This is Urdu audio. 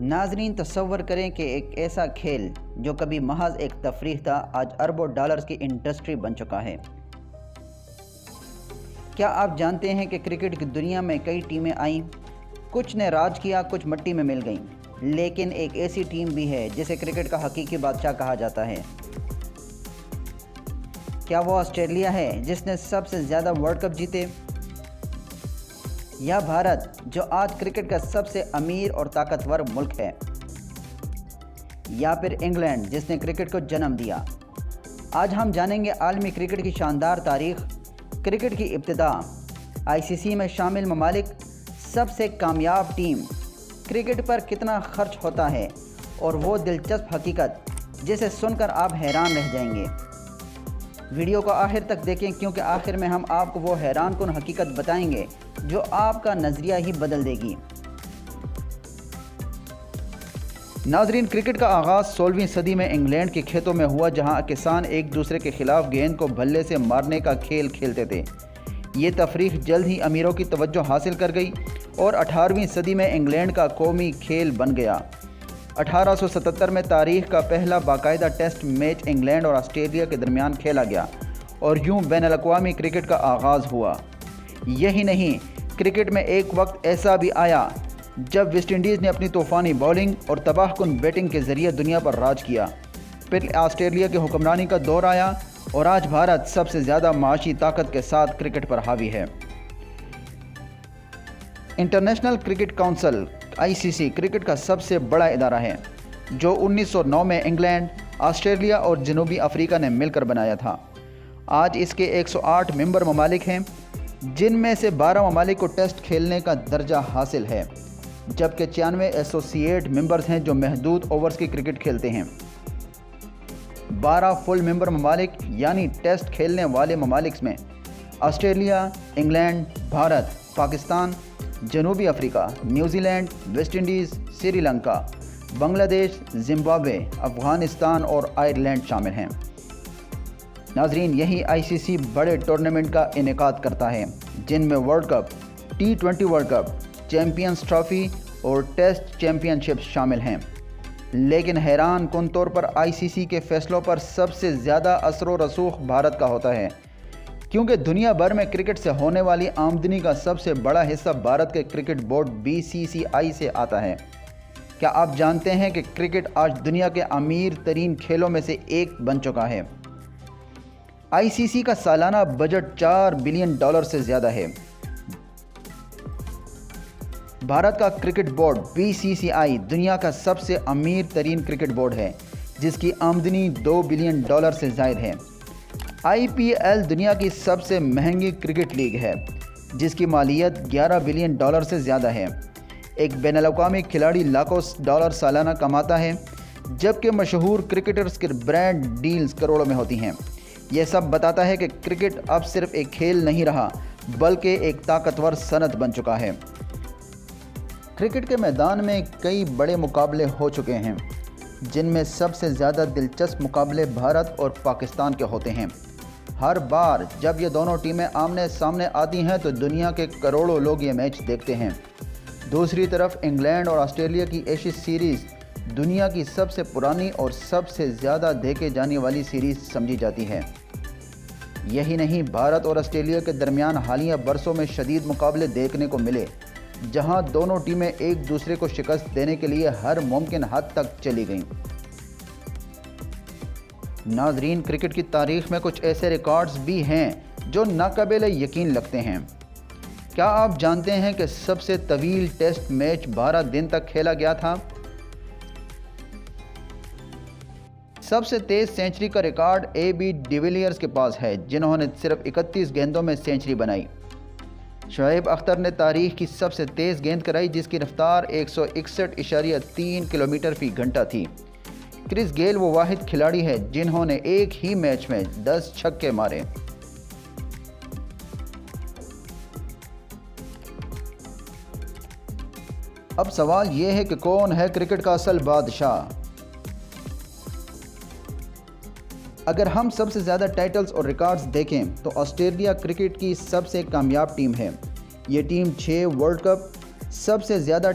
ناظرین تصور کریں کہ ایک ایسا کھیل جو کبھی محض ایک تفریح تھا آج اربوں ڈالرز کی انڈسٹری بن چکا ہے۔ کیا آپ جانتے ہیں کہ کرکٹ کی دنیا میں کئی ٹیمیں آئیں، کچھ نے راج کیا، کچھ مٹی میں مل گئیں، لیکن ایک ایسی ٹیم بھی ہے جسے کرکٹ کا حقیقی بادشاہ کہا جاتا ہے۔ کیا وہ آسٹریلیا ہے جس نے سب سے زیادہ ورلڈ کپ جیتے، یا بھارت جو آج کرکٹ کا سب سے امیر اور طاقتور ملک ہے، یا پھر انگلینڈ جس نے کرکٹ کو جنم دیا؟ آج ہم جانیں گے عالمی کرکٹ کی شاندار تاریخ، کرکٹ کی ابتدا، آئی سی سی میں شامل ممالک، سب سے کامیاب ٹیم، کرکٹ پر کتنا خرچ ہوتا ہے، اور وہ دلچسپ حقیقت جسے سن کر آپ حیران رہ جائیں گے۔ ویڈیو کو آخر تک دیکھیں کیونکہ آخر میں ہم آپ کو وہ حیران کن حقیقت بتائیں گے جو آپ کا نظریہ ہی بدل دے گی۔ ناظرین، کرکٹ کا آغاز 16ویں صدی میں انگلینڈ کے کھیتوں میں ہوا، جہاں کسان ایک دوسرے کے خلاف گیند کو بھلے سے مارنے کا کھیل کھیلتے تھے۔ یہ تفریح جلد ہی امیروں کی توجہ حاصل کر گئی اور 18ویں صدی میں انگلینڈ کا قومی کھیل بن گیا۔ 1877 میں تاریخ کا پہلا باقاعدہ ٹیسٹ میچ انگلینڈ اور آسٹریلیا کے درمیان کھیلا گیا اور یوں بین الاقوامی کرکٹ کا آغاز ہوا۔ یہی نہیں، کرکٹ میں ایک وقت ایسا بھی آیا جب ویسٹ انڈیز نے اپنی طوفانی بولنگ اور تباہ کن بیٹنگ کے ذریعے دنیا پر راج کیا۔ پھر آسٹریلیا کی حکمرانی کا دور آیا اور آج بھارت سب سے زیادہ معاشی طاقت کے ساتھ کرکٹ پر حاوی ہے۔ International cricket council I C C cricket کا سب سے بڑا ادارہ ہے، جو 1909 میں انگلینڈ، آسٹریلیا اور جنوبی افریقہ نے مل کر بنایا تھا۔ آج اس کے 108 ممبر ممالک ہیں، جن میں سے 12 ممالک کو ٹیسٹ کھیلنے کا درجہ حاصل ہے، جبکہ 96 ایسوسی ایٹ ممبرز ہیں جو محدود اوورز کی کرکٹ کھیلتے ہیں۔ 12 فل ممبر ممالک یعنی ٹیسٹ کھیلنے والے ممالک میں آسٹریلیا، انگلینڈ، بھارت، پاکستان، جنوبی افریقہ، New Zealand, West Indies, Sri Lanka, بنگلہ دیش، زمبابوے، افغانستان اور آئرلینڈ شامل ہیں۔ ناظرین، یہی آئی سی سی بڑے ٹورنامنٹ کا انعقاد کرتا ہے، جن میں world cup, T20 world cup, champions trophy اور ٹیسٹ چیمپئن شپ شامل ہیں۔ لیکن حیران کن طور پر آئی سی سی کے فیصلوں پر سب سے زیادہ اثر و رسوخ بھارت کا ہوتا ہے، کیونکہ دنیا بھر میں کرکٹ سے ہونے والی آمدنی کا سب سے بڑا حصہ بھارت کے کرکٹ بورڈ BCCI سے آتا ہے۔ کیا آپ جانتے ہیں کہ کرکٹ آج دنیا کے امیر ترین کھیلوں میں سے ایک بن چکا ہے؟ آئی سی سی کا سالانہ بجٹ $4 بلین سے زیادہ ہے۔ بھارت کا کرکٹ بورڈ BCCI دنیا کا سب سے امیر ترین کرکٹ بورڈ ہے، جس کی آمدنی $2 بلین سے زائد ہے۔ IPL دنیا کی سب سے مہنگی کرکٹ لیگ ہے، جس کی مالیت $11 بلین سے زیادہ ہے۔ ایک بین الاقوامی کھلاڑی لاکھوں ڈالر سالانہ کماتا ہے، جبکہ مشہور کرکٹرز کے برانڈ ڈیلز کروڑوں میں ہوتی ہیں۔ یہ سب بتاتا ہے کہ کرکٹ اب صرف ایک کھیل نہیں رہا، بلکہ ایک طاقتور صنعت بن چکا ہے۔ کرکٹ کے میدان میں کئی بڑے مقابلے ہو چکے ہیں، جن میں سب سے زیادہ دلچسپ مقابلے بھارت اور پاکستان کے ہوتے ہیں۔ ہر بار جب یہ دونوں ٹیمیں آمنے سامنے آتی ہیں تو دنیا کے کروڑوں لوگ یہ میچ دیکھتے ہیں۔ دوسری طرف انگلینڈ اور آسٹریلیا کی ایشز سیریز دنیا کی سب سے پرانی اور سب سے زیادہ دیکھے جانے والی سیریز سمجھی جاتی ہے۔ یہی نہیں، بھارت اور آسٹریلیا کے درمیان حالیہ برسوں میں شدید مقابلے دیکھنے کو ملے، جہاں دونوں ٹیمیں ایک دوسرے کو شکست دینے کے لیے ہر ممکن حد تک چلی گئیں۔ ناظرین، کرکٹ کی تاریخ میں کچھ ایسے ریکارڈز بھی ہیں جو ناقابل یقین لگتے ہیں۔ کیا آپ جانتے ہیں کہ سب سے طویل ٹیسٹ میچ 12 دن تک کھیلا گیا تھا؟ سب سے تیز سینچری کا ریکارڈ AB ڈی ویلیئرز کے پاس ہے، جنہوں نے صرف 31 گیندوں میں سینچری بنائی۔ شعیب اختر نے تاریخ کی سب سے تیز گیند کرائی، جس کی رفتار 161.3 کلومیٹر فی گھنٹہ تھی۔ کرس گیل وہ واحد کھلاڑی ہے جنہوں نے ایک ہی میچ میں 10 چھکے مارے۔ اب سوال یہ ہے کہ کون ہے کرکٹ کا اصل بادشاہ؟ اگر ہم سب سے زیادہ ٹائٹلز اور ریکارڈز دیکھیں تو آسٹریلیا کرکٹ کی سب سے کامیاب ٹیم ہے۔ یہ ٹیم 6 ورلڈ کپ، سب سے زیادہ